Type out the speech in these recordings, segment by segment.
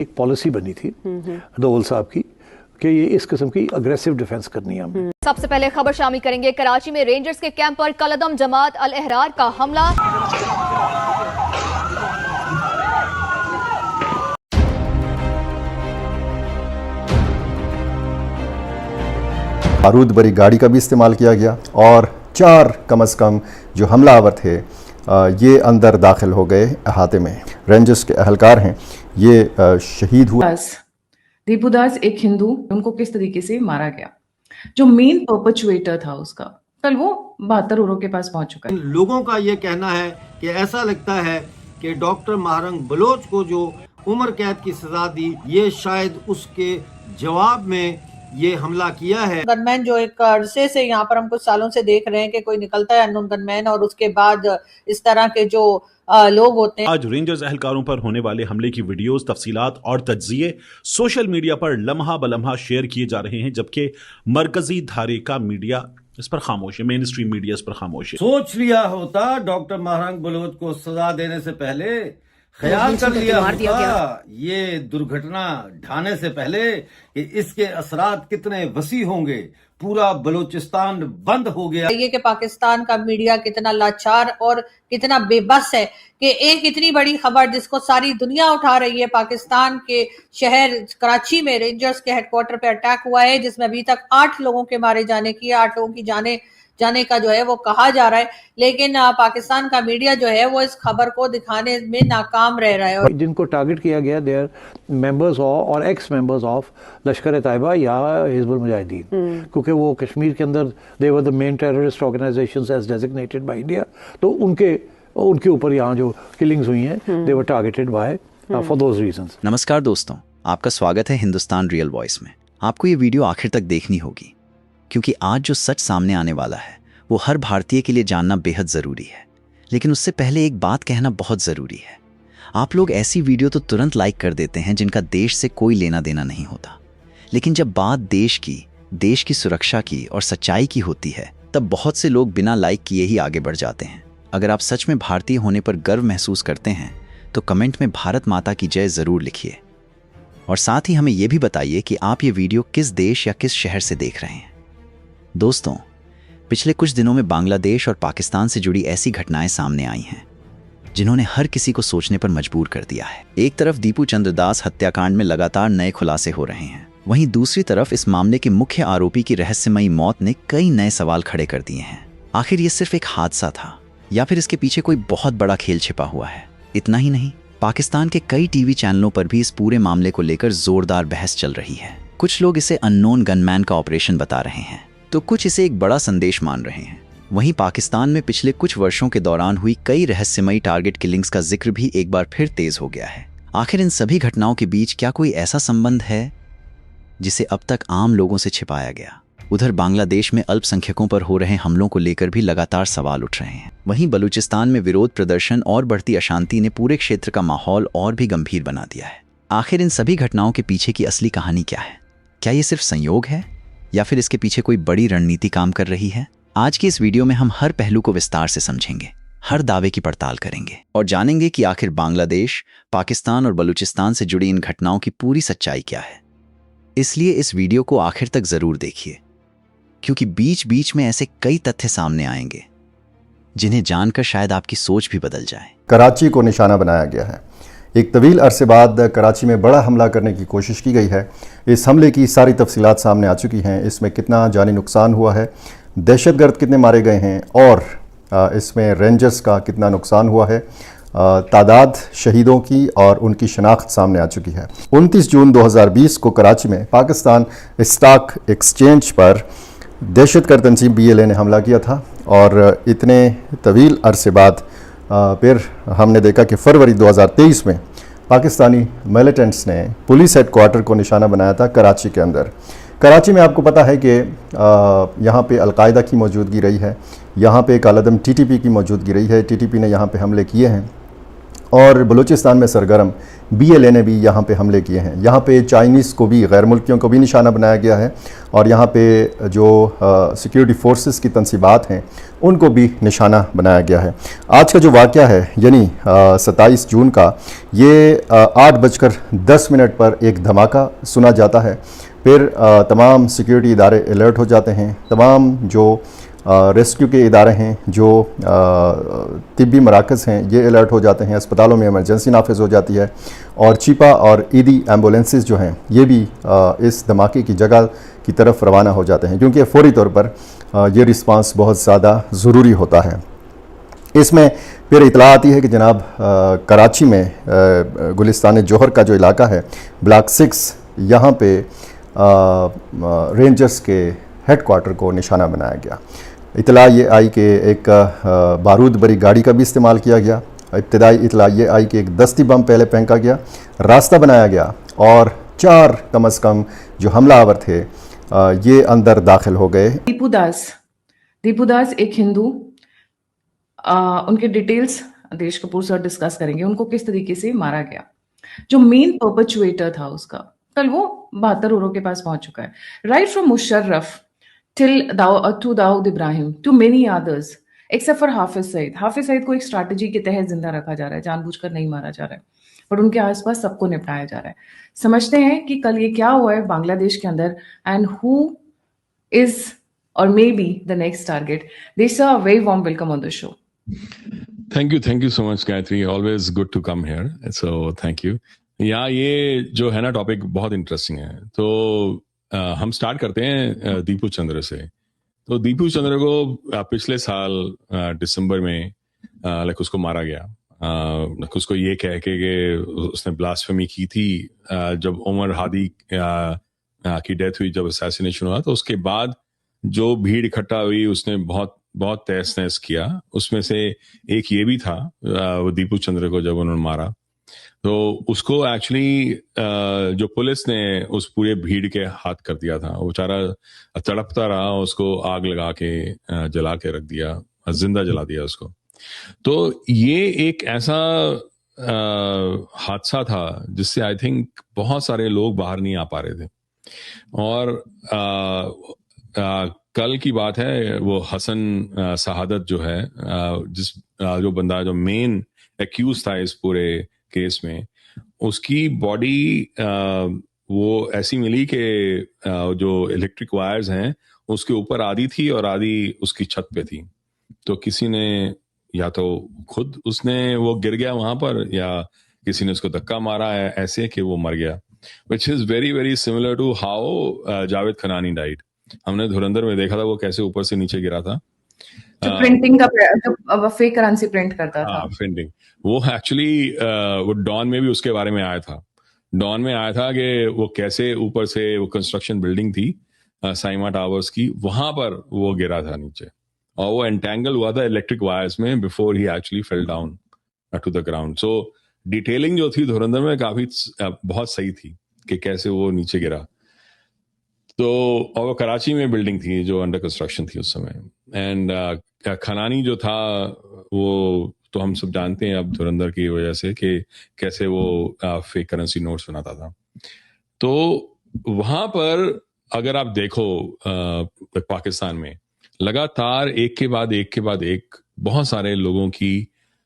एक पॉलिसी बनी थी दोवल साहब की कि ये इस किस्म की अग्रेसिव डिफेंस करनी है हमें। सबसे पहले खबर शामिल करेंगे। कराची में रेंजर्स के कैंप पर कलअदम जमात अल अहरार का हमला। बारूद भरी गाड़ी का भी इस्तेमाल किया गया और 4 कम से कम जो हमलावर थे ये अंदर दाखिल हो गए अहाते में। रेंजर्स के अहलकार हैं ये शहीद हुए। दीपू दास एक हिंदू, उनको किस तरीके से मारा गया, जो मेन परपेचुएटर था उसका, कल वो 72 उरों के पास पहुंच चुका है। लोगों का ये कहना है कि ऐसा लगता है कि डॉक्टर महारंग बलोच को जो उम्र कैद की सजा दी, ये शायद उसके जवाब में ये हमला किया है। गनमैन जो एक अरसे से यहाँ पर हम कुछ सालों से देख रहे हैं कि कोई निकलता है अननोन गनमैन और उसके बाद इस तरह के जो लोग होते हैं। आज रेंजर्स एहलकारों पर होने वाले हमले की वीडियोस, तफसीलात और तज्जिए सोशल मीडिया पर लम्हा बलम्हा शेयर किए जा रहे हैं, जबकि मरकजी धारे का मीडिया इस पर खामोश है, मेन स्ट्रीम मीडिया इस पर खामोश है। सोच लिया होता डॉक्टर महारंग बलोच को सजा देने से पहले, ख्याल कर लिया होता ये दुर्घटना ढाने से पहले कि इसके असरात कितने वसी होंगे, पूरा बलूचिस्तान बंद हो गया। ये कि पाकिस्तान का मीडिया कितना लाचार और कितना बेबस है कि एक इतनी बड़ी खबर जिसको सारी दुनिया उठा रही है, पाकिस्तान के शहर कराची में रेंजर्स के हेडक्वार्टर पे अटैक हुआ है जिसमें अभी तक 8 लोगों के मारे जाने की, 8 लोगों की जाने का जो है वो कहा जा रहा है, लेकिन पाकिस्तान का मीडिया जो है वो इस खबर को दिखाने में नाकाम रह रहा है। और जिनको टारगेट किया गया दे आर मेंबर्स और एक्स मेंबर्स ऑफ लश्कर तैयबा या हिजबुल मुजाहिदीन, क्योंकि वो कश्मीर के अंदर they were the main terrorist organisations as designated by India, तो उनके ऊपर यहाँ जो किलिंग्स हुई हैं they were targeted by for those reasons. नमस्कार दोस्तों, आपका स्वागत है हिंदुस्तान रियल वॉइस में। आपको ये वीडियो आखिर तक देखनी होगी क्योंकि आज जो सच सामने आने वाला है वो हर भारतीय के लिए जानना बेहद ज़रूरी है। लेकिन उससे पहले एक बात कहना बहुत ज़रूरी है। आप लोग ऐसी वीडियो तो तुरंत लाइक कर देते हैं जिनका देश से कोई लेना देना नहीं होता, लेकिन जब बात देश की सुरक्षा की और सच्चाई की होती है तब बहुत से लोग बिना लाइक किए ही आगे बढ़ जाते हैं। अगर आप सच में भारतीय होने पर गर्व महसूस करते हैं तो कमेंट में भारत माता की जय ज़रूर लिखिए और साथ ही हमें यह भी बताइए कि आप ये वीडियो किस देश या किस शहर से देख रहे हैं। दोस्तों, पिछले कुछ दिनों में बांग्लादेश और पाकिस्तान से जुड़ी ऐसी घटनाएं सामने आई हैं जिन्होंने हर किसी को सोचने पर मजबूर कर दिया है। एक तरफ दीपू चंद्र दास हत्याकांड में लगातार नए खुलासे हो रहे हैं, वहीं दूसरी तरफ इस मामले के मुख्य आरोपी की रहस्यमयी मौत ने कई नए सवाल खड़े कर दिए हैं। आखिर ये सिर्फ एक हादसा था या फिर इसके पीछे कोई बहुत बड़ा खेल छिपा हुआ है? इतना ही नहीं, पाकिस्तान के कई टीवी चैनलों पर भी इस पूरे मामले को लेकर जोरदार बहस चल रही है। कुछ लोग इसे अननोन गनमैन का ऑपरेशन बता रहे हैं तो कुछ इसे एक बड़ा संदेश मान रहे हैं। वहीं पाकिस्तान में पिछले कुछ वर्षों के दौरान हुई कई रहस्यमयी टारगेट किलिंग्स का जिक्र भी एक बार फिर तेज हो गया है। आखिर इन सभी घटनाओं के बीच क्या कोई ऐसा संबंध है जिसे अब तक आम लोगों से छिपाया गया? उधर बांग्लादेश में अल्पसंख्यकों पर हो रहे हमलों को लेकर भी लगातार सवाल उठ रहे हैं। वहीं बलूचिस्तान में विरोध प्रदर्शन और बढ़ती अशांति ने पूरे क्षेत्र का माहौल और भी गंभीर बना दिया है। आखिर इन सभी घटनाओं के पीछे की असली कहानी क्या है? क्या ये सिर्फ संयोग है या फिर इसके पीछे कोई बड़ी रणनीति काम कर रही है? आज की इस वीडियो में हम हर पहलू को विस्तार से समझेंगे, हर दावे की पड़ताल करेंगे और जानेंगे कि आखिर बांग्लादेश, पाकिस्तान और बलूचिस्तान से जुड़ी इन घटनाओं की पूरी सच्चाई क्या है। इसलिए इस वीडियो को आखिर तक जरूर देखिए, क्योंकि बीच बीच में ऐसे कई तथ्य सामने आएंगे जिन्हें जानकर शायद आपकी सोच भी बदल जाए। कराची को निशाना बनाया गया है। एक तवील अरसे बाद कराची में बड़ा हमला करने की कोशिश की गई है। इस हमले की सारी तफसीलात सामने आ चुकी हैं। इसमें कितना जानी नुकसान हुआ है, दहशतगर्द कितने मारे गए हैं और इसमें रेंजर्स का कितना नुकसान हुआ है, तादाद शहीदों की और उनकी शनाख्त सामने आ चुकी है। 29 जून 2020 को कराची में पाकिस्तान स्टॉक एक्सचेंज पर दहशतगर्द तंजीम BLA ने हमला किया था और इतने तवील अरसे बाद फिर हमने देखा कि फरवरी 2023 में पाकिस्तानी मिलिटेंट्स ने पुलिस हेडक्वार्टर को निशाना बनाया था कराची के अंदर। कराची में आपको पता है कि यहाँ पे अलकायदा की मौजूदगी रही है, यहाँ पे कलअदम TTP की मौजूदगी रही है। TTP ने यहाँ पे हमले किए हैं और बलूचिस्तान में सरगर्म BLA ने भी यहाँ पे हमले किए हैं। यहाँ पे चाइनीज़ को भी, गैर मुल्कियों को भी निशाना बनाया गया है और यहाँ पे जो सिक्योरिटी फोर्सेस की तंसीबात हैं उनको भी निशाना बनाया गया है। आज का जो वाक़या है यानी 27 जून का, ये 8:10 पर एक धमाका सुना जाता है। फिर तमाम सिक्योरिटी इदारे अलर्ट हो जाते हैं, तमाम जो रेस्क्यू के इदारे हैं, जो तिब्बी मराकज़ हैं, ये अलर्ट हो जाते हैं। अस्पतालों में इमरजेंसी नाफिज हो जाती है और चीपा और ईदी एम्बुलेंसेस जो हैं ये भी इस धमाके की जगह की तरफ रवाना हो जाते हैं, क्योंकि फ़ौरी तौर पर ये रिस्पांस बहुत ज़्यादा ज़रूरी होता है। इसमें फिर इतला आती है कि जनाब कराची में गुलिस्तान जौहर का जो इलाका है, ब्लॉक 6, यहाँ पे रेंजर्स के हेडक्वार्टर को निशाना बनाया गया। इतला ये आई कि एक बारूद भरी गाड़ी का भी इस्तेमाल किया गया। इब्तदाई इतला ये आई कि एक दस्ती बम पहले फेंका गया, रास्ता बनाया गया और 4 कम अज़ कम जो हमलावर थे ये अंदर दाखिल हो गए। दीपू दास एक हिंदू, उनके डिटेल्स देश कपूर सर डिस्कस करेंगे, उनको किस तरीके से मारा गया। जो मेन परपेचुएटर था उसका, कल वो 72 औरों के पास पहुंच चुका है। Right from Musharraf till to Dawood Ibrahim to many others except for Hafiz Saeed. Hafiz Saeed को एक स्ट्रैटेजी के तहत जिंदा रखा जा रहा है, जानबूझकर नहीं मारा जा रहा है, पर उनके आसपास सबको निपटाया जा रहा है। समझते हैं कि कल ये क्या हुआ है बांग्लादेश के अंदर एंड हु इज और may be the next target. This is a very warm welcome on the show. Thank you so much, Gayatri. Always good to come here. So thank you. ये जो है ना टॉपिक बहुत interesting है। तो हम start करते हैं दीपू चंद्र से। तो दीपू चंद्र को पिछले साल दिसंबर में लाइक उसको मारा गया। उसको ये कह के कि उसने ब्लास्फेमी की थी जब उमर हादी की डेथ हुई, जब असैसिनेशन हुआ, तो उसके बाद जो भीड़ इकट्ठा हुई उसने बहुत बहुत तहस नहस किया। उसमें से एक ये भी था वो दीपू चंद्र को जब उन्होंने मारा तो उसको एक्चुअली जो पुलिस ने उस पूरे भीड़ के हाथ कर दिया था। वो बेचारा तड़पता रहा, उसको आग लगा के जला के रख दिया, जिंदा जला दिया उसको। तो ये एक ऐसा हादसा था जिससे आई थिंक बहुत सारे लोग बाहर नहीं आ पा रहे थे। और कल की बात है, वो हसन शहादत जो है, जो बंदा जो मेन एक्यूज था इस पूरे केस में, उसकी बॉडी वो ऐसी मिली कि जो इलेक्ट्रिक वायर्स हैं उसके ऊपर आधी थी और आधी उसकी छत पे थी। तो किसी ने या तो खुद उसने वो गिर गया वहां पर या किसी ने उसको धक्का मारा है ऐसे कि वो मर गया, which is very very similar to how Javed Khanani died. हमने धुरंधर में देखा था वो कैसे ऊपर से नीचे गिरा था। जो प्रिंटिंग का जो फेक करेंसी प्रिंट करता था, प्रिंटिंग, वो एक्चुअली वो डॉन में भी उसके बारे में आया था। डॉन में आया था कि वो कैसे ऊपर से वो कंस्ट्रक्शन बिल्डिंग थी साइमा टावर्स की, वहां पर वो गिरा था नीचे और वो एंटेंगल हुआ था इलेक्ट्रिक वायर्स में बिफोर ही actually fell down to the ground. So detailing जो थी धुरंधर में काफी बहुत सही थी कि कैसे वो नीचे गिरा। तो और वो कराची में बिल्डिंग थी जो अंडर कंस्ट्रक्शन थी उस समय। एंड खनानी जो था वो तो हम सब जानते हैं अब धुरंधर की वजह से कि कैसे वो फेक करेंसी नोट्स बनाता था। तो वहां पर अगर आप देखो पाकिस्तान में लगातार एक के बाद एक बहुत सारे लोगों की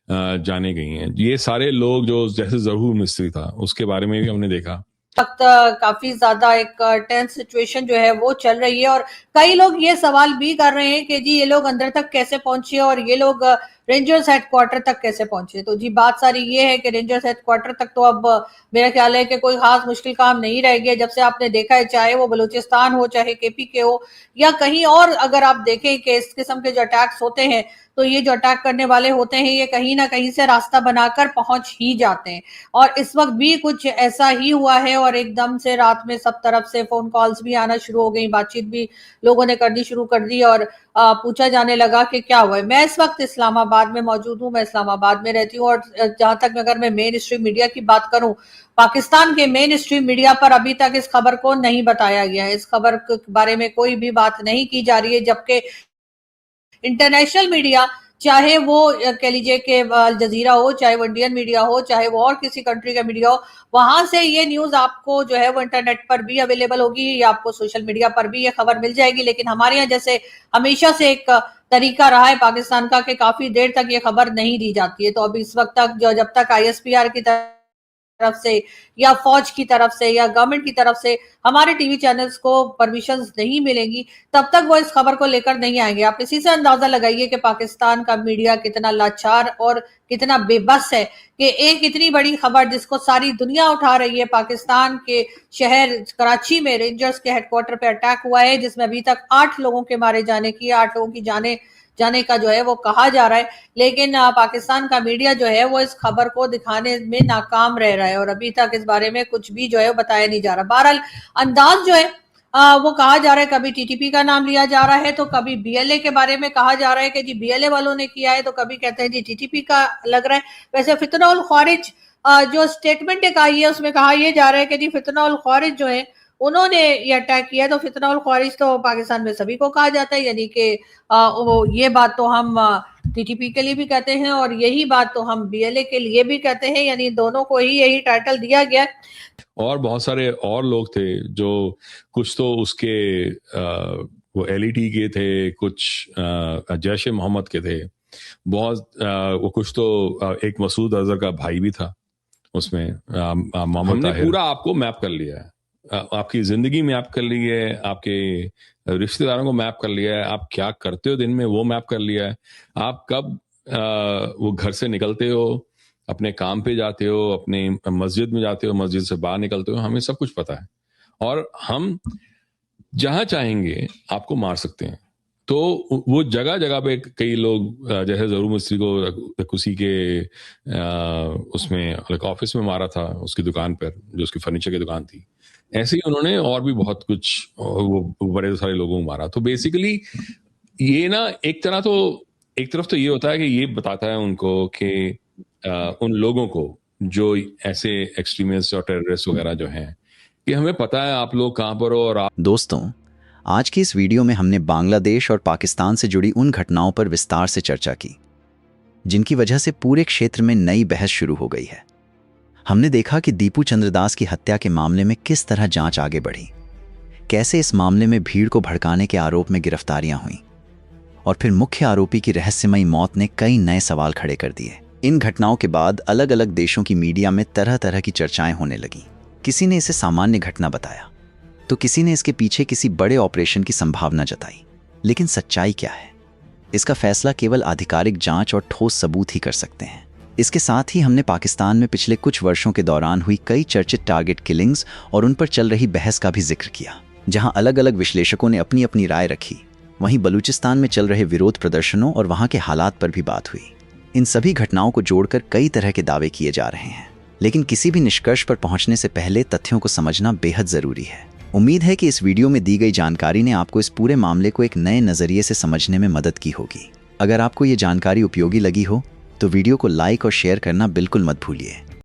जाने गई हैं। ये सारे लोग जो जैसे ज़हूर मिस्त्री था उसके बारे में भी हमने देखा, वक्त काफी ज्यादा एक टेंस सिचुएशन जो है वो चल रही है। और कई लोग ये सवाल भी कर रहे हैं कि जी ये लोग अंदर तक कैसे पहुंचे और ये लोग रेंजर्स हेडक्वार्टर तक कैसे पहुंचे। तो जी बात सारी ये है कि रेंजर्स हेडक्वार्टर तक तो अब मेरा ख्याल है कि कोई खास मुश्किल काम नहीं रह गया। जब से आपने देखा है, चाहे वो बलूचिस्तान हो, चाहे केपी के हो या कहीं और, अगर आप देखें कि इस किस्म के जो अटैक्स होते हैं तो ये जो अटैक करने वाले होते हैं ये कहीं ना कहीं से रास्ता बनाकर पहुंच ही जाते हैं। और इस वक्त भी कुछ ऐसा ही हुआ है और एकदम से रात में सब तरफ से फोन कॉल्स भी आना शुरू हो गई, बातचीत भी लोगों ने करनी शुरू कर दी और पूछा जाने लगा कि क्या हुआ है। मैं इस वक्त इस्लामाबाद में मौजूद हूँ, मैं इस्लामाबाद में रहती हूँ और जहां तक अगर मैं मेन स्ट्रीम मीडिया की बात करूं, पाकिस्तान के मेन स्ट्रीम मीडिया पर अभी तक इस खबर को नहीं बताया गया है। इस खबर के बारे में कोई भी बात नहीं की जा रही है, जबकि इंटरनेशनल मीडिया चाहे वो कह लीजिए कि अल जजीरा हो, चाहे वो इंडियन मीडिया हो, चाहे वो और किसी कंट्री का मीडिया हो, वहां से ये न्यूज आपको जो है वो इंटरनेट पर भी अवेलेबल होगी या आपको सोशल मीडिया पर भी ये खबर मिल जाएगी। लेकिन हमारे यहाँ जैसे हमेशा से एक तरीका रहा है पाकिस्तान का कि काफी देर तक ये खबर नहीं दी जाती है। तो अभी इस वक्त तक जब तक ISPR की तरफ से या फौज की तरफ से या गवर्नमेंट की तरफ से हमारे टीवी चैनल्स को परमिशंस नहीं मिलेंगी, तब तक वो इस खबर को लेकर नहीं आएंगे। आप इसी से अंदाजा लगाइए कि पाकिस्तान का मीडिया कितना लाचार और कितना बेबस है कि एक इतनी बड़ी खबर जिसको सारी दुनिया उठा रही है, पाकिस्तान के शहर कराची में रेंजर्स के हेडक्वार्टर पे अटैक हुआ है जिसमें अभी तक 8 लोगों के मारे जाने की, 8 लोगों की जाने का जो है वो कहा जा रहा है। लेकिन पाकिस्तान का मीडिया जो है वो इस खबर को दिखाने में नाकाम रह रहा है और अभी तक इस बारे में कुछ भी जो है वो बताया नहीं जा रहा। बहरहाल अंदाज जो है वो कहा जा रहा है, कभी TTP का नाम लिया जा रहा है तो कभी BLA के बारे में कहा जा रहा है कि जी BLA वालों ने किया है, तो कभी कहते हैं जी TTP का लग रहा है। वैसे फितना उल ख्वारिज जो स्टेटमेंट एक आई है उसमें कहा यह जा रहा है कि जी फितना उल ख्वारिज जो है उन्होंने ये अटैक किया। तो फितना उल ख्वारिज तो पाकिस्तान में सभी को कहा जाता है, यानी कि ये बात तो हम TTP के लिए भी कहते हैं और यही बात तो हम BLA के लिए भी कहते हैं, यानी दोनों को ही यही टाइटल दिया गया। और बहुत सारे और लोग थे जो कुछ तो उसके वो LET के थे, कुछ जैश ए मोहम्मद के थे, बहुत वो कुछ तो एक मसूद अजहर का भाई भी था उसमें, मोहम्मद ताहिर। हमने पूरा आपको मैप कर लिया है, आपकी जिंदगी मैप कर ली है, आपके रिश्तेदारों को मैप कर लिया है, आप क्या करते हो दिन में वो मैप कर लिया है, आप कब वो घर से निकलते हो, अपने काम पे जाते हो, अपने मस्जिद में जाते हो, मस्जिद से बाहर निकलते हो, हमें सब कुछ पता है और हम जहां चाहेंगे आपको मार सकते हैं। तो वो जगह जगह पे कई लोग जैसे जरूर मिस्त्री को उसी के उसमें ऑफिस में मारा था, उसकी दुकान पर जो उसकी फर्नीचर की दुकान थी, ऐसे ही उन्होंने और भी बहुत कुछ वो बड़े सारे लोगों को मारा। तो बेसिकली ये ना एक तरफ तो ये होता है कि ये बताता है उनको कि उन लोगों को जो ऐसे एक्सट्रीमिस्ट और टेररिस्ट वगैरह जो हैं कि हमें पता है आप लोग कहाँ पर हो। और दोस्तों, आज की इस वीडियो में हमने बांग्लादेश और पाकिस्तान से जुड़ी उन घटनाओं पर विस्तार से चर्चा की जिनकी वजह से पूरे क्षेत्र में नई बहस शुरू हो गई है। हमने देखा कि दीपू चंद्रदास की हत्या के मामले में किस तरह जांच आगे बढ़ी, कैसे इस मामले में भीड़ को भड़काने के आरोप में गिरफ्तारियां हुईं और फिर मुख्य आरोपी की रहस्यमयी मौत ने कई नए सवाल खड़े कर दिए। इन घटनाओं के बाद अलग अलग देशों की मीडिया में तरह तरह की चर्चाएं होने लगीं। किसी ने इसे सामान्य घटना बताया तो किसी ने इसके पीछे किसी बड़े ऑपरेशन की संभावना जताई। लेकिन सच्चाई क्या है, इसका फैसला केवल आधिकारिक जांच और ठोस सबूत ही कर सकते हैं। इसके साथ ही हमने पाकिस्तान में पिछले कुछ वर्षों के दौरान हुई कई चर्चित टारगेट किलिंग्स और उन पर चल रही बहस का भी जिक्र किया, जहां अलग अलग विश्लेषकों ने अपनी अपनी राय रखी। वहीं बलूचिस्तान में चल रहे विरोध प्रदर्शनों और वहां के हालात पर भी बात हुई। इन सभी घटनाओं को जोड़कर कई तरह के दावे किए जा रहे हैं, लेकिन किसी भी निष्कर्ष पर पहुंचने से पहले तथ्यों को समझना बेहद जरूरी है। उम्मीद है कि इस वीडियो में दी गई जानकारी ने आपको इस पूरे मामले को एक नए नजरिए से समझने में मदद की होगी। अगर आपको ये जानकारी उपयोगी लगी हो तो वीडियो को लाइक और शेयर करना बिल्कुल मत भूलिए।